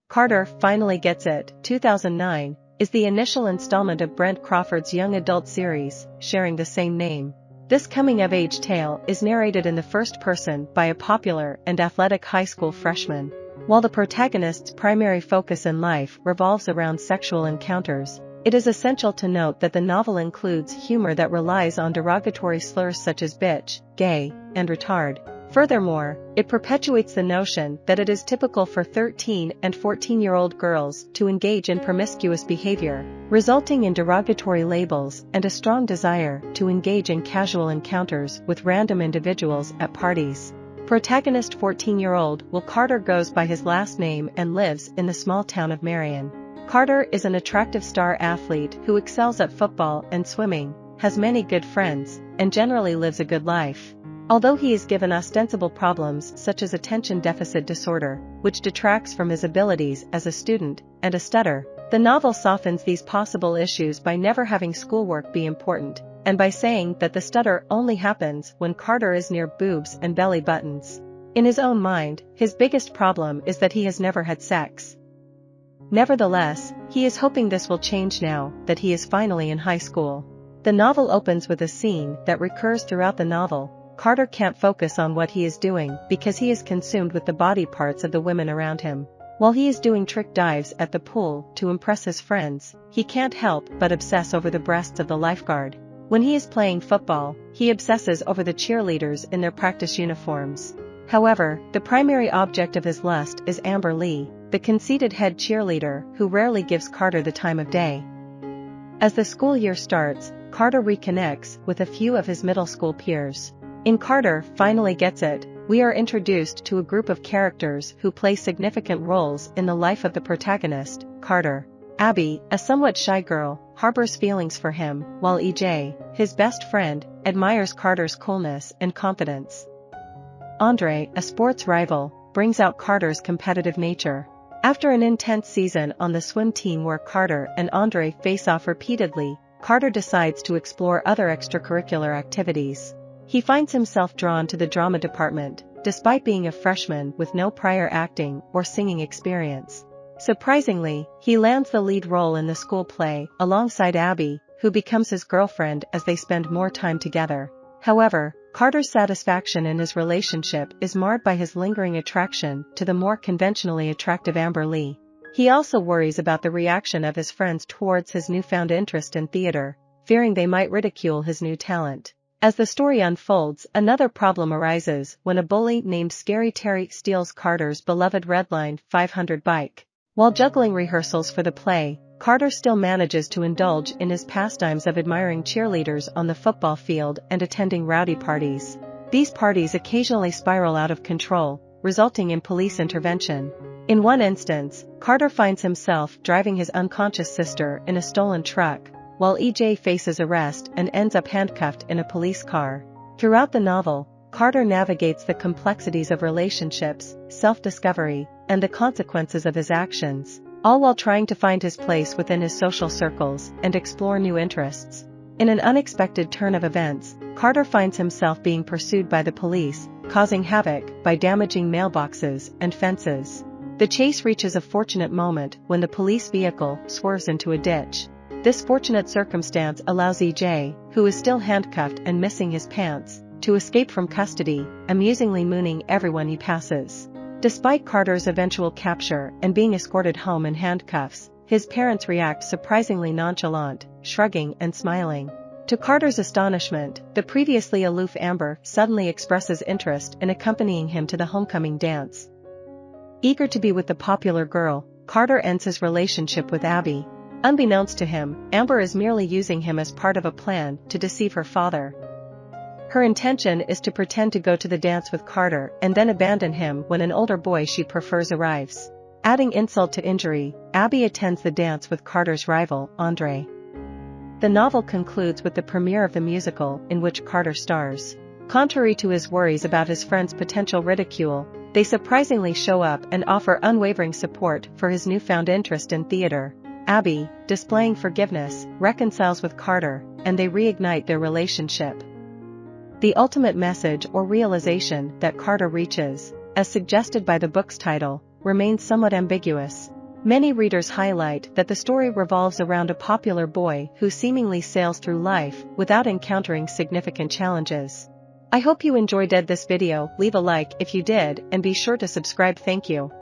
Carter Finally Gets It, 2009, is the initial installment of Brent Crawford's young adult series, sharing the same name. This coming-of-age tale is narrated in the first person by a popular and athletic high school freshman. While the protagonist's primary focus in life revolves around sexual encounters, it is essential to note that the novel includes humor that relies on derogatory slurs such as bitch, gay, and retard. Furthermore, it perpetuates the notion that it is typical for 13 and 14-year-old girls to engage in promiscuous behavior, resulting in derogatory labels and a strong desire to engage in casual encounters with random individuals at parties. Protagonist 14-year-old Will Carter goes by his last name and lives in the small town of Marion. Carter is an attractive star athlete who excels at football and swimming, has many good friends, and generally lives a good life. Although he is given ostensible problems such as attention deficit disorder, which detracts from his abilities as a student, and a stutter, the novel softens these possible issues by never having schoolwork be important, and by saying that the stutter only happens when Carter is near boobs and belly buttons. In his own mind, his biggest problem is that he has never had sex. Nevertheless, he is hoping this will change now that he is finally in high school. The novel opens with a scene that recurs throughout the novel. Carter can't focus on what he is doing because he is consumed with the body parts of the women around him. While he is doing trick dives at the pool to impress his friends, he can't help but obsess over the breasts of the lifeguard. When he is playing football, he obsesses over the cheerleaders in their practice uniforms. However, the primary object of his lust is Amber Lee, the conceited head cheerleader who rarely gives Carter the time of day. As the school year starts, Carter reconnects with a few of his middle school peers. In Carter Finally Gets It, we are introduced to a group of characters who play significant roles in the life of the protagonist, Carter. Abby, a somewhat shy girl, harbors feelings for him, while EJ, his best friend, admires Carter's coolness and confidence. Andre, a sports rival, brings out Carter's competitive nature. After an intense season on the swim team where Carter and Andre face off repeatedly, Carter decides to explore other extracurricular activities. He finds himself drawn to the drama department, despite being a freshman with no prior acting or singing experience. Surprisingly, he lands the lead role in the school play alongside Abby, who becomes his girlfriend as they spend more time together. However, Carter's satisfaction in his relationship is marred by his lingering attraction to the more conventionally attractive Amber Lee. He also worries about the reaction of his friends towards his newfound interest in theater, fearing they might ridicule his new talent. As the story unfolds, another problem arises when a bully named Scary Terry steals Carter's beloved Redline 500 bike. While juggling rehearsals for the play, Carter still manages to indulge in his pastimes of admiring cheerleaders on the football field and attending rowdy parties. These parties occasionally spiral out of control, resulting in police intervention. In one instance, Carter finds himself driving his unconscious sister in a stolen truck, while EJ faces arrest and ends up handcuffed in a police car. Throughout the novel, Carter navigates the complexities of relationships, self-discovery, and the consequences of his actions, all while trying to find his place within his social circles and explore new interests. In an unexpected turn of events, Carter finds himself being pursued by the police, causing havoc by damaging mailboxes and fences. The chase reaches a fortunate moment when the police vehicle swerves into a ditch. This fortunate circumstance allows EJ, who is still handcuffed and missing his pants, to escape from custody, amusingly mooning everyone he passes. Despite Carter's eventual capture and being escorted home in handcuffs, his parents react surprisingly nonchalant, shrugging and smiling. To Carter's astonishment, the previously aloof Amber suddenly expresses interest in accompanying him to the homecoming dance. Eager to be with the popular girl, Carter ends his relationship with Abby. Unbeknownst to him, Amber is merely using him as part of a plan to deceive her father. Her intention is to pretend to go to the dance with Carter and then abandon him when an older boy she prefers arrives. Adding insult to injury, Abby attends the dance with Carter's rival, Andre. The novel concludes with the premiere of the musical in which Carter stars. Contrary to his worries about his friends' potential ridicule, they surprisingly show up and offer unwavering support for his newfound interest in theater. Abby, displaying forgiveness, reconciles with Carter, and they reignite their relationship. The ultimate message or realization that Carter reaches, as suggested by the book's title, remains somewhat ambiguous. Many readers highlight that the story revolves around a popular boy who seemingly sails through life without encountering significant challenges. I hope you enjoyed this video. Leave a like if you did and be sure to subscribe. Thank you.